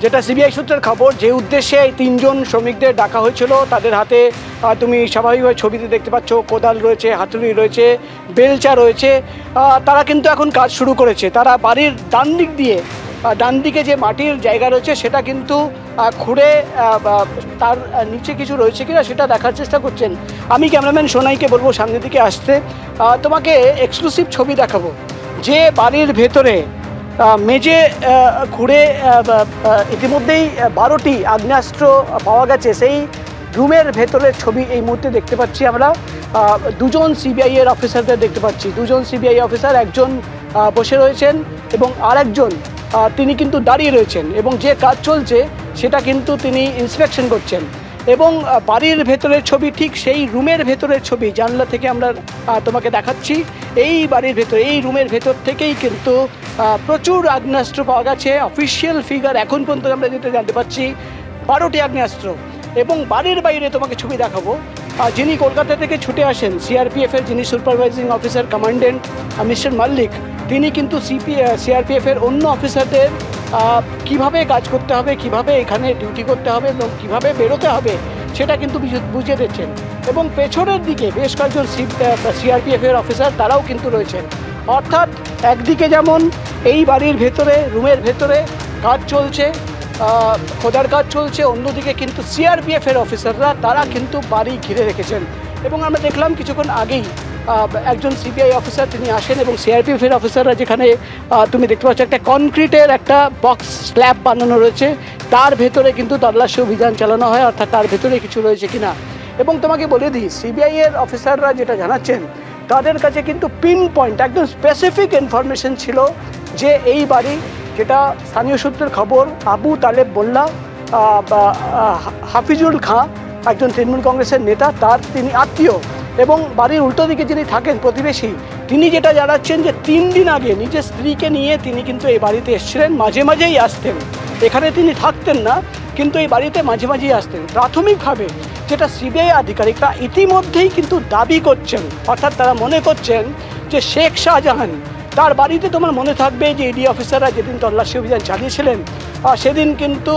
যেটা সিবিআই সূত্রের খবর, যে উদ্দেশ্যে এই 3 জন শ্রমিকদের ডাকা হয়েছিল, তাদের হাতে তুমি স্বাভাবিকভাবে ছবিতে দেখতে পাচ্ছ কোদাল রয়েছে, হাতুড়ি রয়েছে, বেলচা রয়েছে। তারা কিন্তু এখন কাজ শুরু করেছে। তারা বাড়ির ডান দিকে যে মাটির জায়গা রয়েছে সেটা কিন্তু খুঁড়ে তার নিচে কিছু রয়েছে কিনা সেটা দেখার চেষ্টা করছেন। আমি ক্যামেরাম্যান সোনাইকে বলবো সামনের দিকে আসতে, তোমাকে এক্সক্লুসিভ ছবি দেখাবো। যে বাড়ির ভেতরে মেঝে খুঁড়ে ইতিমধ্যেই 12টি আগ্নেয়াস্ত্র পাওয়া গেছে, সেই রুমের ভেতরের ছবি এই মুহূর্তে দেখতে পাচ্ছি আমরা। 2 জন সিবিআইয়ের অফিসারদের দেখতে পাচ্ছি। 2 জন সিবিআই অফিসার, একজন বসে রয়েছেন এবং আরেকজন তিনি কিন্তু দাঁড়িয়ে রয়েছেন, এবং যে কাজ চলছে সেটা কিন্তু তিনি ইন্সপেকশন করছেন। এবং বাড়ির ভেতরের ছবি, ঠিক সেই রুমের ভেতরের ছবি জানলা থেকে আমরা তোমাকে দেখাচ্ছি। এই বাড়ির ভেতরে, এই রুমের ভেতর থেকেই কিন্তু প্রচুর আগ্নেয়াস্ত্র পাওয়া গেছে। অফিসিয়াল ফিগার এখন পর্যন্ত আমরা যেটা জানতে পারছি 12টি আগ্নেয়াস্ত্র। এবং বাড়ির বাইরে তোমাকে ছবি দেখাবো, যিনি কলকাতা থেকে ছুটে আসেন, সিআরপিএফের যিনি supervising officer commandant mister Mallick, তিনি কিন্তু সিআরপিএফের অন্য অফিসারদের কিভাবে কাজ করতে হবে, কিভাবে এখানে ডিউটি করতে হবে এবং কিভাবে বেরোতে হবে সেটা কিন্তু বুঝিয়ে দিচ্ছেন। এবং পেছনের দিকে বেশ কয়েকজন সিআরপিএফের অফিসার তারাও কিন্তু রয়েছেন। অর্থাৎ একদিকে যেমন এই বাড়ির ভেতরে, রুমের ভেতরে কাজ চলছে, খোদার কাজ চলছে, অন্যদিকে কিন্তু সিআরপিএফের অফিসাররা তারা কিন্তু বাড়ি ঘিরে রেখেছেন। এবং আমরা দেখলাম কিছুক্ষণ আগেই একজন সিবিআই অফিসার তিনি আসেন, এবং সিআরপিএফের অফিসাররা যেখানে তুমি দেখতে পাচ্ছ একটা কনক্রিটের একটা বক্স স্ল্যাব বানানো রয়েছে, তার ভেতরে কিন্তু তল্লাশি অভিযান চালানো হয়, অর্থাৎ তার ভেতরে কিছু রয়েছে কিনা। এবং তোমাকে বলে দিই, সিবিআইয়ের অফিসাররা যেটা জানাচ্ছেন, তাদের কাছে কিন্তু পিন পয়েন্ট একদম স্পেসিফিক ইনফরমেশন ছিল যে এই বাড়ি, যেটা স্থানীয় সূত্রের খবর, আবু তালেব মোল্লা হাফিজুল খাঁ, একজন তৃণমূল কংগ্রেসের নেতা, তার তিনি আত্মীয়। এবং বাড়ির উল্টো দিকে যিনি থাকেন, প্রতিবেশী, তিনি যেটা জানাচ্ছেন যে 3 দিন আগে নিজের স্ত্রীকে নিয়ে তিনি কিন্তু এই বাড়িতে এসেছিলেন, মাঝে মাঝেই আসতেন। এখানে তিনি থাকতেন না, কিন্তু এই বাড়িতে মাঝে মাঝেই আসতেন। প্রাথমিকভাবে যেটা সিবিআই আধিকারিকরা ইতিমধ্যেই কিন্তু দাবি করছেন, অর্থাৎ তারা মনে করছেন যে শেখ শাহজাহান, তার বাড়িতে তোমার মনে থাকবে যে ইডি অফিসাররা যেদিন তল্লাশি অভিযান চালিয়েছিলেন, সেদিন কিন্তু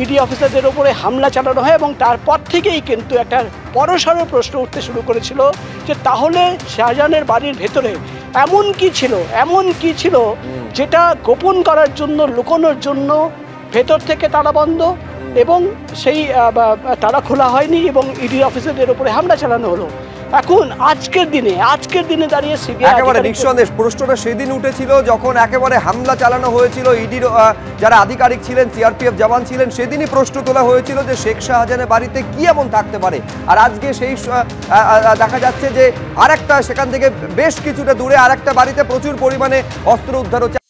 ইডি অফিসারদের ওপরে হামলা চালানো হয়, এবং তারপর থেকেই কিন্তু একটা বড়সড় প্রশ্ন উঠতে শুরু করেছিল যে তাহলে শাহজাহানের বাড়ির ভেতরে এমন কি ছিল যেটা গোপন করার জন্য, লুকোনোর জন্য ভেতর থেকে তালা বন্ধ এবং সেই তালা খোলা হয়নি, এবং ইডি অফিসারদের ওপরে হামলা চালানো হলো। এখন আজকের দিনে দাঁড়িয়ে সিবিআই একেবারে নিঃসন্দেহ প্রশ্নটা সেদিন উঠেছিল যখন একেবারে হামলা চালানো হয়েছিল, ইডির যারা আধিকারিক ছিলেন, সিআরপিএফ জওয়ান ছিলেন, সেদিনই প্রশ্ন তোলা হয়েছিল যে শেখ শাহজাহানের বাড়িতে কি এমন থাকতে পারে। আর আজকে সেই দেখা যাচ্ছে যে আরেকটা, সেখান থেকে বেশ কিছুটা দূরে আরেকটা বাড়িতে প্রচুর পরিমাণে অস্ত্র উদ্ধার হচ্ছে।